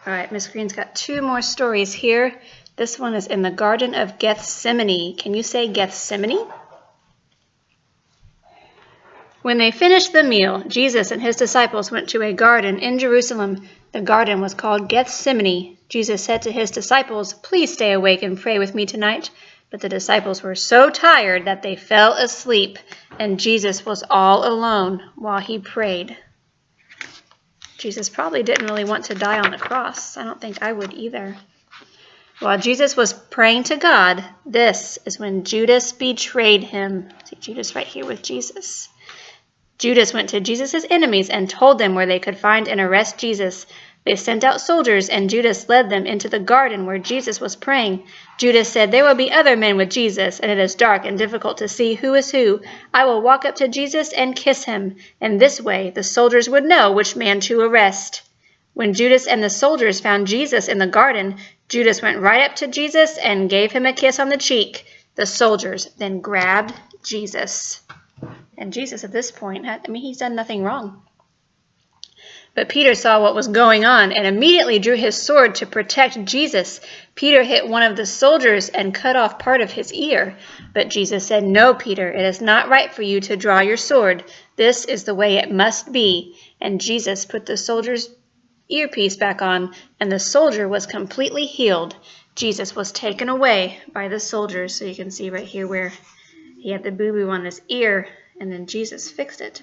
All right, Miss Green's got two more stories here. This one is in the Garden of Gethsemane. Can you say Gethsemane? When they finished the meal, Jesus and his disciples went to a garden in Jerusalem. The garden was called Gethsemane. Jesus said to his disciples, "Please stay awake and pray with me tonight." But the disciples were so tired that they fell asleep, and Jesus was all alone while he prayed. Jesus probably didn't really want to die on the cross. I don't think I would either. While Jesus was praying to God, this is when Judas betrayed him. See Judas right here with Jesus. Judas went to Jesus' enemies and told them where they could find and arrest Jesus. They sent out soldiers, and Judas led them into the garden where Jesus was praying. Judas said, "There will be other men with Jesus, and it is dark and difficult to see who is who. I will walk up to Jesus and kiss him, and this way the soldiers would know which man to arrest." When Judas and the soldiers found Jesus in the garden, Judas went right up to Jesus and gave him a kiss on the cheek. The soldiers then grabbed Jesus. And Jesus at this point, he's done nothing wrong. But Peter saw what was going on and immediately drew his sword to protect Jesus. Peter hit one of the soldiers and cut off part of his ear. But Jesus said, "No, Peter, it is not right for you to draw your sword. This is the way it must be." And Jesus put the soldier's earpiece back on, and the soldier was completely healed. Jesus was taken away by the soldiers. So you can see right here where he had the boo-boo on his ear, and then Jesus fixed it.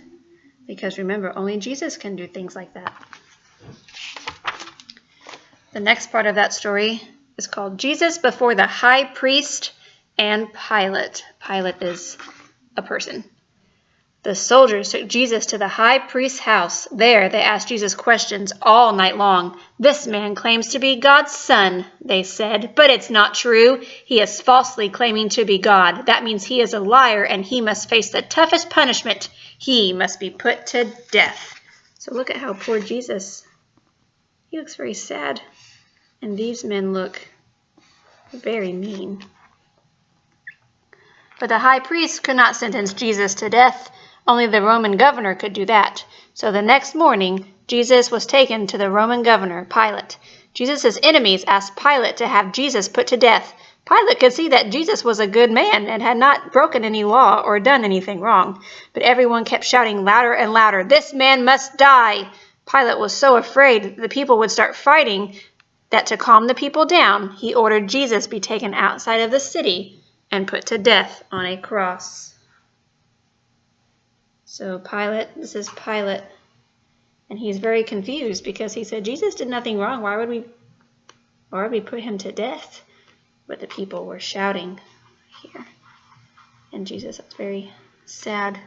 Because remember, only Jesus can do things like that. The next part of that story is called Jesus Before the High Priest and Pilate. Pilate is a person. The soldiers took Jesus to the high priest's house. There they asked Jesus questions all night long. "This man claims to be God's son," they said, "but it's not true. He is falsely claiming to be God. That means he is a liar, and he must face the toughest punishment. He must be put to death." So look at how poor Jesus, he looks very sad. And these men look very mean. But the high priest could not sentence Jesus to death. Only the Roman governor could do that. So the next morning, Jesus was taken to the Roman governor, Pilate. Jesus' enemies asked Pilate to have Jesus put to death. Pilate could see that Jesus was a good man and had not broken any law or done anything wrong. But everyone kept shouting louder and louder, "This man must die!" Pilate was so afraid the people would start fighting that to calm the people down, he ordered Jesus be taken outside of the city and put to death on a cross. So this is Pilate, and he's very confused because he said, Jesus did nothing wrong. Why would we put him to death? But the people were shouting here. And Jesus is very sad.